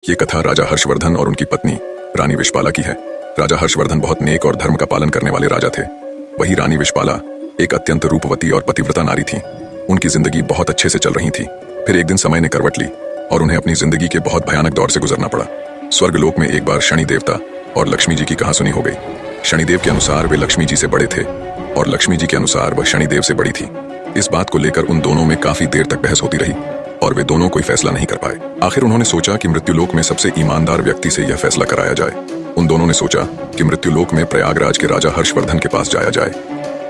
ये कथा राजा हर्षवर्धन और उनकी पत्नी रानी विशपाला की है। राजा हर्षवर्धन बहुत नेक और धर्म का पालन करने वाले राजा थे। वही रानी विशपाला एक अत्यंत रूपवती और पतिव्रता नारी थी। उनकी जिंदगी बहुत अच्छे से चल रही थी। फिर एक दिन समय ने करवट ली और उन्हें अपनी जिंदगी के बहुत भयानक दौर से गुजरना पड़ा। स्वर्गलोक में एक बार शनि देवता और लक्ष्मी जी की कहासुनी हो गई। शनिदेव के अनुसार वे लक्ष्मी जी से बड़े थे और लक्ष्मी जी के अनुसार वह शनिदेव से बड़ी थी। इस बात को लेकर उन दोनों में काफी देर तक बहस होती रही और वे दोनों कोई फैसला नहीं कर पाए। आखिर उन्होंने सोचा कि मृत्युलोक में सबसे ईमानदार व्यक्ति से यह फैसला कराया जाए। उन दोनों ने सोचा कि मृत्युलोक में प्रयागराज के राजा हर्षवर्धन के पास जाया जाए।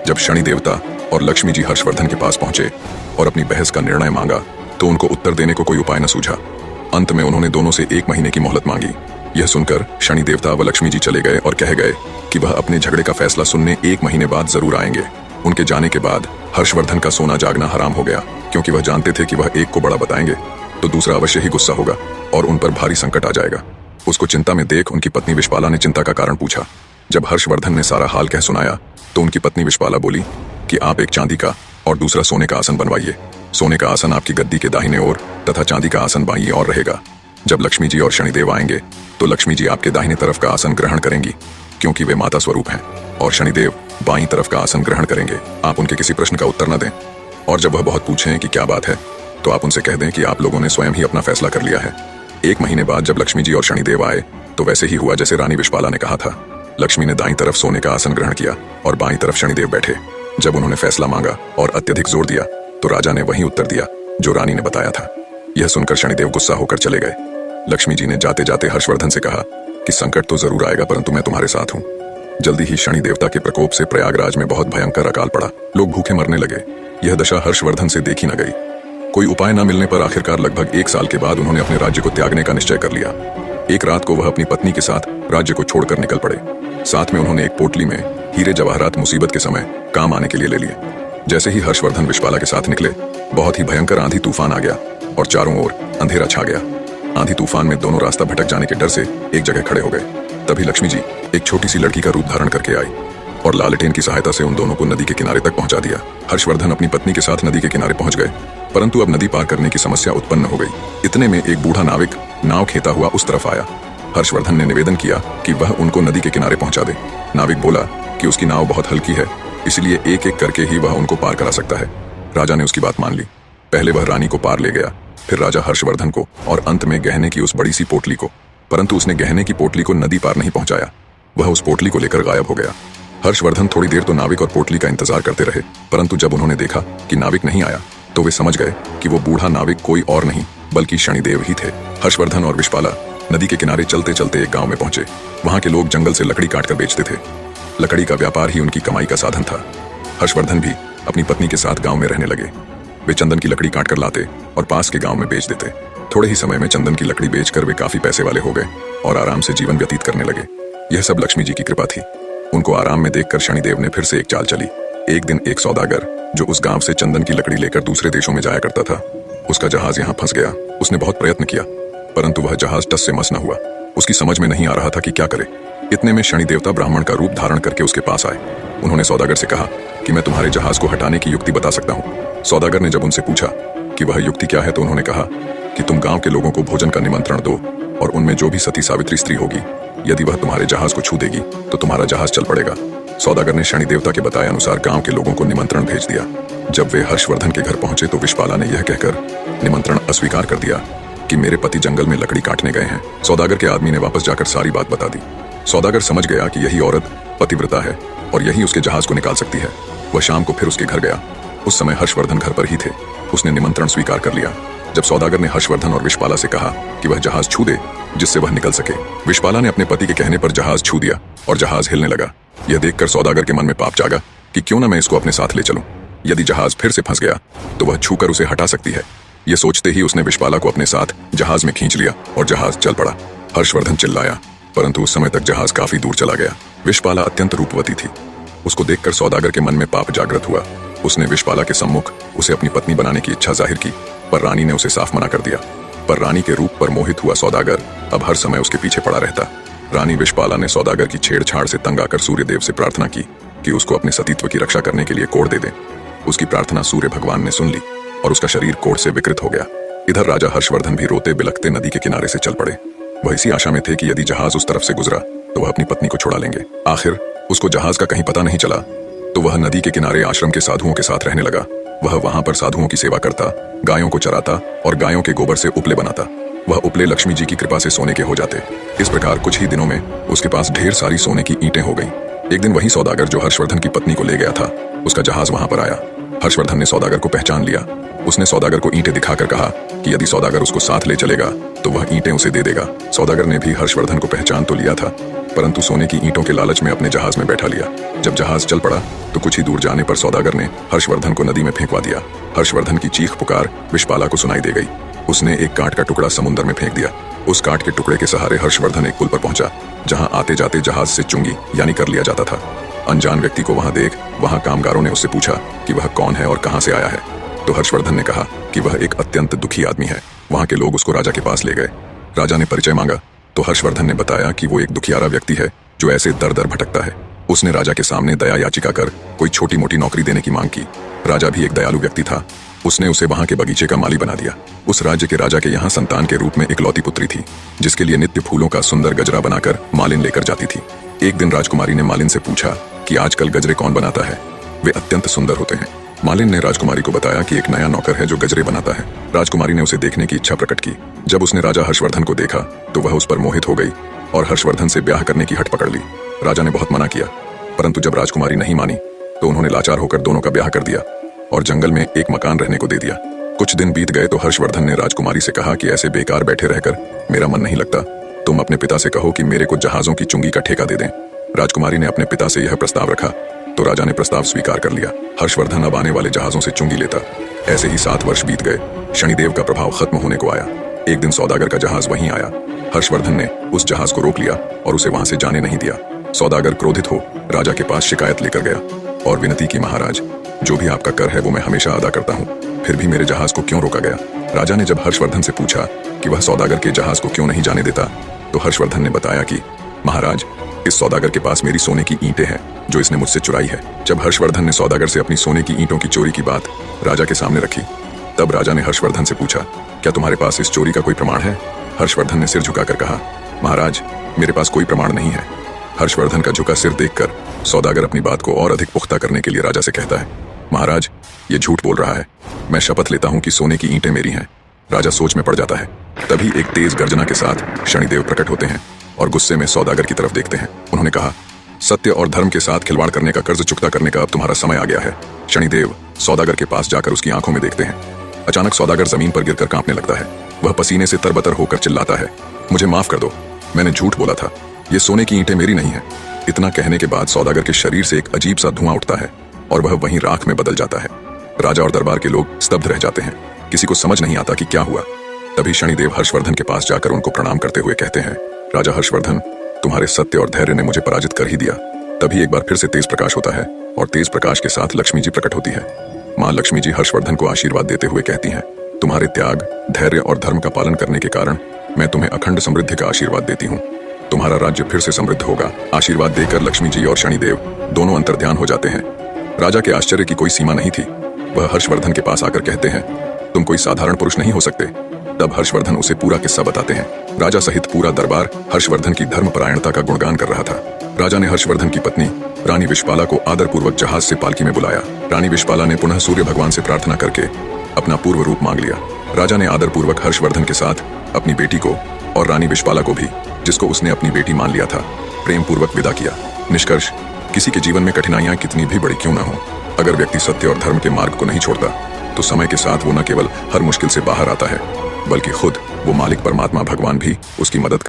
जब शनि देवता और लक्ष्मी जी हर्षवर्धन के पास पहुंचे और अपनी बहस का निर्णय मांगा तो उनको उत्तर देने को कोई उपाय न सूझा। अंत में उन्होंने दोनों से 1 महीने की मोहलत मांगी। यह सुनकर शनि देवता व लक्ष्मी जी चले गए और कह गए कि वह अपने झगड़े का फैसला सुनने 1 महीने बाद जरूर आएंगे। उनके जाने के बाद हर्षवर्धन का सोना जागना हराम हो गया, क्योंकि वह जानते थे कि वह एक को बड़ा बताएंगे तो दूसरा अवश्य ही गुस्सा होगा और उन पर भारी संकट आ जाएगा। उसको चिंता में देख उनकी पत्नी विशपाला ने चिंता का कारण पूछा। जब हर्षवर्धन ने सारा हाल कह सुनाया तो उनकी पत्नी विशपाला बोली कि आप एक चांदी का और दूसरा सोने का आसन बनवाइए। सोने का आसन आपकी गद्दी के दाहिने ओर तथा चांदी का आसन बाईं ओर रहेगा। जब लक्ष्मी जी और शनिदेव आएंगे तो लक्ष्मी जी आपके दाहिने तरफ का आसन ग्रहण करेंगी, क्योंकि वे माता स्वरूप हैं, और शनिदेव बाईं तरफ का आसन ग्रहण करेंगे। आप उनके किसी प्रश्न का उत्तर न दें, और जब वह बहुत पूछें कि क्या बात है तो आप उनसे कह दें कि आप लोगों ने स्वयं ही अपना फैसला कर लिया है। 1 महीने बाद जब लक्ष्मी जी और शनिदेव आए तो वैसे ही हुआ जैसे रानी विशपाला ने कहा था। लक्ष्मी ने दाईं तरफ सोने का आसन ग्रहण किया और बाईं तरफ शनिदेव बैठे। जब उन्होंने फैसला मांगा और अत्यधिक जोर दिया तो राजा ने वही उत्तर दिया जो रानी ने बताया था। यह सुनकर शनिदेव गुस्सा होकर चले गए। लक्ष्मी जी ने जाते जाते हर्षवर्धन से कहा कि संकट तो जरूर आएगा, परंतु मैं तुम्हारे साथ हूँ। जल्दी ही शनि देवता के प्रकोप से प्रयागराज में बहुत भयंकर अकाल पड़ा। लोग भूखे मरने लगे। यह दशा हर्षवर्धन से देखी न गई। कोई उपाय न मिलने पर आखिरकार लगभग 1 साल के बाद उन्होंने अपने राज्य को त्यागने का निश्चय कर लिया। एक रात को वह अपनी पत्नी के साथ राज्य को छोड़कर निकल पड़े। साथ में उन्होंने एक पोटली में हीरे जवाहरात मुसीबत के समय काम आने के लिए ले लिए। जैसे ही हर्षवर्धन विशपाला के साथ निकले, बहुत ही भयंकर आंधी तूफान आ गया और चारों ओर अंधेरा छा गया। आंधी तूफान में दोनों रास्ता भटक जाने के डर से एक जगह खड़े हो गए। तभी लक्ष्मी जी एक छोटी सी लड़की का रूप धारण करके आई और लालटेन की सहायता से उन दोनों को नदी के किनारे तक पहुंचा दिया। हर्षवर्धन अपनी पत्नी के साथ नदी के किनारे पहुंच गए, परंतु अब नदी पार करने की समस्या उत्पन्न हो गई। इतने में एक बूढ़ा नाविक नाव खेता हुआ उस तरफ आया। हर्षवर्धन ने निवेदन किया कि वह उनको नदी के किनारे पहुंचा दे। नाविक बोला कि उसकी नाव बहुत हल्की है, इसलिए एक एक करके ही वह उनको पार करा सकता है। राजा ने उसकी बात मान ली। पहले वह रानी को पार ले गया, फिर राजा हर्षवर्धन को, और अंत में गहने की उस बड़ी सी पोटली को। परंतु उसने गहने की पोटली को नदी पार नहीं पहुंचाया। वह उस पोटली को लेकर गायब हो गया। हर्षवर्धन थोड़ी देर तो नाविक और पोटली का इंतजार करते रहे, परंतु जब उन्होंने देखा कि नाविक नहीं आया तो वे समझ गए कि वो बूढ़ा नाविक कोई और नहीं बल्कि शनिदेव ही थे। हर्षवर्धन और विशपाला नदी के किनारे चलते चलते एक गांव में पहुंचे। वहां के लोग जंगल से लकड़ी काटकर बेचते थे। लकड़ी का व्यापार ही उनकी कमाई का साधन था। हर्षवर्धन भी अपनी पत्नी के साथ गांव में रहने लगे। वे चंदन की लकड़ी काटकर लाते और पास के गांव में बेच देते। थोड़े ही समय में चंदन की लकड़ी बेचकर वे काफी पैसे वाले हो गए और आराम से जीवन व्यतीत करने लगे। यह सब लक्ष्मी जी की कृपा थी। उनको आराम में देखकर शनिदेव ने फिर से एक चाल चली। एक दिन एक सौदागर जो उस गांव से चंदन की लकड़ी लेकर दूसरे देशों में जाया करता था, उसका जहाज यहाँ फंस गया। उसने बहुत प्रयत्न किया, परंतु वह जहाज टस से मस न हुआ। उसकी समझ में नहीं आ रहा था कि क्या करे। इतने में शनि देवता ब्राह्मण का रूप धारण करके उसके पास आए। उन्होंने सौदागर से कहा कि मैं तुम्हारे जहाज को हटाने की युक्ति बता सकता हूँ। सौदागर ने जब उनसे पूछा कि वह युक्ति क्या है तो उन्होंने कहा कि तुम गांव के लोगों को भोजन का निमंत्रण दो और उनमें जो भी सती सावित्री स्त्री होगी, यदि वह तुम्हारे जहाज को छू देगी तो तुम्हारा जहाज चल पड़ेगा। सौदागर ने शनि देवता के बताए अनुसार गांव के लोगों को निमंत्रण भेज दिया। जब वे हर्षवर्धन के घर पहुंचे तो विशपाला ने यह कहकर निमंत्रण अस्वीकार कर दिया कि मेरे पति जंगल में लकड़ी काटने गए हैं। सौदागर के आदमी ने वापस जाकर सारी बात बता दी। सौदागर समझ गया कि यही औरत पतिव्रता है और यही उसके जहाज को निकाल सकती है। वह शाम को फिर उसके घर गया। उस समय हर्षवर्धन घर पर ही थे। उसने निमंत्रण स्वीकार कर लिया। जब सौदागर ने हर्षवर्धन और विशपाला से कहा कि वह जहाज छू दे जिससे वह निकल सके, विशपाला ने अपने पति के कहने पर जहाज छू दिया और जहाज हिलने लगा। यह देखकर सौदागर के मन में पाप जागा कि क्यों न मैं इसको अपने साथ ले चलूं। यदि जहाज फिर से फंस गया तो वह छूकर उसे हटा सकती है। यह सोचते ही उसने विशपाला को अपने साथ जहाज में खींच लिया और जहाज चल पड़ा। हर्षवर्धन चिल्लाया, परंतु उस समय तक जहाज काफी दूर चला गया। विशपाला अत्यंत रूपवती थी। उसको देखकर सौदागर के मन में पाप जागृत हुआ। उसने विशपाला के सम्मुख उसे अपनी पत्नी बनाने की इच्छा जाहिर की, पर रानी ने उसे साफ मना कर दिया। पर रानी के रूप पर मोहित हुआ सौदागर अब हर समय उसके पीछे पड़ा रहता। रानी विशपाला ने सौदागर की छेड़छाड़ से तंग आकर सूर्यदेव से प्रार्थना की कि उसको अपने सतीत्व की रक्षा करने के लिए कोढ़ दे दे। उसकी प्रार्थना सूर्य भगवान ने सुन ली और उसका शरीर कोढ़ से विकृत हो गया। इधर राजा हर्षवर्धन भी रोते बिलखते नदी के किनारे से चल पड़े। वह इसी आशा में थे कि यदि जहाज उस तरफ से गुजरा तो वह अपनी पत्नी को छुड़ा लेंगे। आखिर उसको जहाज का कहीं पता नहीं चला तो वह नदी के किनारे आश्रम के साधुओं के साथ रहने लगा। वह वहां पर साधुओं की सेवा करता, गायों को चराता और गायों के गोबर से उपले बनाता। वह उपले लक्ष्मी जी की कृपा से सोने के हो जाते। इस प्रकार कुछ ही दिनों में उसके पास ढेर सारी सोने की ईंटें हो गईं। एक दिन वही सौदागर जो हर्षवर्धन की पत्नी को ले गया था, उसका जहाज वहां पर आया। हर्षवर्धन ने सौदागर को पहचान लिया। उसने सौदागर को ईंटें दिखाकर कहा कि यदि सौदागर उसको साथ ले चलेगा तो वह ईंटें उसे दे देगा। सौदागर ने भी हर्षवर्धन को पहचान तो लिया था, परंतु सोने की ईंटों के लालच में अपने जहाज में बैठा लिया। जब जहाज चल पड़ा तो कुछ ही दूर जाने पर सौदागर ने हर्षवर्धन को नदी में फेंकवा दिया। हर्षवर्धन की चीख पुकार विशपाला को सुनाई दे गई। उसने एक काठ का टुकड़ा समुद्र में फेंक दिया। उस काठ के टुकड़े के सहारे हर्षवर्धन एक पुल पर पहुंचा, जहां आते जाते जहाज से चुंगी यानी कर लिया जाता था। अनजान व्यक्ति को वहां देख वहां कामगारों ने उससे पूछा कि वह कौन है और कहां से आया है। तो हर्षवर्धन ने कहा कि वह एक अत्यंत दुखी आदमी है। वहां के लोग उसको राजा के पास ले गए। राजा ने परिचय मांगा तो हर्षवर्धन ने बताया कि वो एक दुखियारा व्यक्ति है जो ऐसे दर दर भटकता है। उसने राजा के सामने दया याचिका कर कोई छोटी मोटी नौकरी देने की मांग की। राजा भी एक दयालु व्यक्ति था। उसने उसे वहां के बगीचे का माली बना दिया। उस राज्य के राजा के यहाँ संतान के रूप में एक लौती पुत्री थी, जिसके लिए नित्य फूलों का सुंदर गजरा बनाकर मालिन लेकर जाती थी। एक दिन राजकुमारी ने मालिन से पूछा कि आजकल गजरे कौन बनाता है, वे अत्यंत सुंदर होते हैं। मालिन ने राजकुमारी को बताया कि एक नया नौकर है जो गजरे बनाता है। राजकुमारी ने उसे देखने की इच्छा प्रकट की। जब उसने राजा हर्षवर्धन को देखा तो वह उस पर मोहित हो गई और हर्षवर्धन से ब्याह करने की हट पकड़ ली। राजा ने बहुत मना किया, परंतु जब राजकुमारी नहीं मानी तो उन्होंने लाचार होकर दोनों का ब्याह कर दिया और जंगल में एक मकान रहने को दे दिया। कुछ दिन बीत गए तो हर्षवर्धन ने राजकुमारी से कहा कि ऐसे बेकार बैठे रहकर मेरा मन नहीं लगता, तुम अपने पिता से कहो कि मेरे को जहाजों की चुंगी का ठेका दे दें। राजकुमारी ने अपने पिता से यह प्रस्ताव रखा तो राजा ने प्रस्ताव स्वीकार कर लिया। हर्षवर्धन अब आने वाले जहाजों से चुंगी लेता। ऐसे ही 7 वर्ष बीत गए। शनिदेव का प्रभाव खत्म होने को आया। एक दिन सौदागर का जहाज वहीं आया। हर्षवर्धन ने उस जहाज को रोक लिया और उसे वहां से जाने नहीं दिया। सौदागर क्रोधित हो राजा के पास शिकायत लेकर गया और विनती की, महाराज, जो भी आपका कर है वो मैं हमेशा अदा करता हूँ, फिर भी मेरे जहाज को क्यों रोका गया। राजा ने जब हर्षवर्धन से पूछा कि वह सौदागर के जहाज को क्यों नहीं जाने देता तो हर्षवर्धन ने बताया कि महाराज, इस सौदागर के पास मेरी सोने की ईंटें हैं जो इसने मुझसे चुराई है। जब हर्षवर्धन ने सौदागर से अपनी सोने की ईंटों की चोरी की बात राजा के सामने रखी तब राजा ने हर्षवर्धन से पूछा, क्या तुम्हारे पास इस चोरी का कोई प्रमाण है। हर्षवर्धन ने सिर झुकाकर कहा, महाराज, मेरे पास कोई प्रमाण नहीं है। हर्षवर्धन का झुका सिर देखकर सौदागर अपनी बात को और अधिक पुख्ता करने के लिए राजा से कहता है, महाराज, ये झूठ बोल रहा है, मैं शपथ लेता हूं कि सोने की ईंटें मेरी हैं। राजा सोच में पड़ जाता है। तभी एक तेज गर्जना के साथ शनिदेव प्रकट होते हैं और गुस्से में सौदागर की तरफ देखते हैं। उन्होंने कहा, सत्य और धर्म के साथ खिलवाड़ करने का कर्ज चुकता करने का अब तुम्हारा समय आ गया है। शनिदेव सौदागर के पास जाकर उसकी आंखों में देखते हैं। अचानक सौदागर जमीन पर गिरकर कांपने लगता है। वह पसीने से तरबतर होकर चिल्लाता है, मुझे माफ कर दो, मैंने झूठ बोला था, ये सोने की ईंटें मेरी नहीं है। इतना कहने के बाद सौदागर के शरीर से एक अजीब सा धुआं उठता है और वह वहीं राख में बदल जाता है। राजा और दरबार के लोग स्तब्ध रह जाते हैं। किसी को समझ नहीं आता कि क्या हुआ। तभी शनिदेव हर्षवर्धन के पास जाकर उनको प्रणाम करते हुए कहते हैं, राजा हर्षवर्धन, तुम्हारे सत्य और धैर्य ने मुझे पराजित कर ही दिया। तभी एक बार फिर से तेज प्रकाश होता है और तेज प्रकाश के साथ लक्ष्मी जी प्रकट होती है। माँ लक्ष्मी जी हर्षवर्धन को आशीर्वाद देते हुए कहती हैं, तुम्हारे त्याग, धैर्य और धर्म का पालन करने के कारण मैं तुम्हें अखंड समृद्धि का आशीर्वाद देती हूँ। तुम्हारा राज्य फिर से समृद्ध होगा। आशीर्वाद देकर लक्ष्मी जी और शनिदेव दोनों अंतर्ध्यान हो जाते हैं। राजा के आश्चर्य की कोई सीमा नहीं थी। वह हर्षवर्धन के पास आकर कहते हैं, तुम कोई साधारण पुरुष नहीं हो सकते। तब हर्षवर्धन उसे पूरा किस्सा बताते हैं। राजा सहित पूरा दरबार हर्षवर्धन की धर्मपरायणता का गुणगान कर रहा था। राजा ने हर्षवर्धन की पत्नी रानी विशपाला को आदरपूर्वक जहाज से पालकी में बुलाया। रानी विशपाला ने पुनः सूर्य भगवान से प्रार्थना करके अपना पूर्व रूप मांग लिया। राजा ने आदरपूर्वक हर्षवर्धन के साथ अपनी बेटी को और रानी विशपाला को भी, जिसको उसने अपनी बेटी मान लिया था, प्रेम पूर्वक विदा किया। निष्कर्ष, किसी के जीवन में कठिनाइयां कितनी भी बड़ी क्यों न हो, अगर व्यक्ति सत्य और धर्म के मार्ग को नहीं छोड़ता तो समय के साथ वो न केवल हर मुश्किल से बाहर आता है, बल्कि खुद वो मालिक परमात्मा भगवान भी उसकी मदद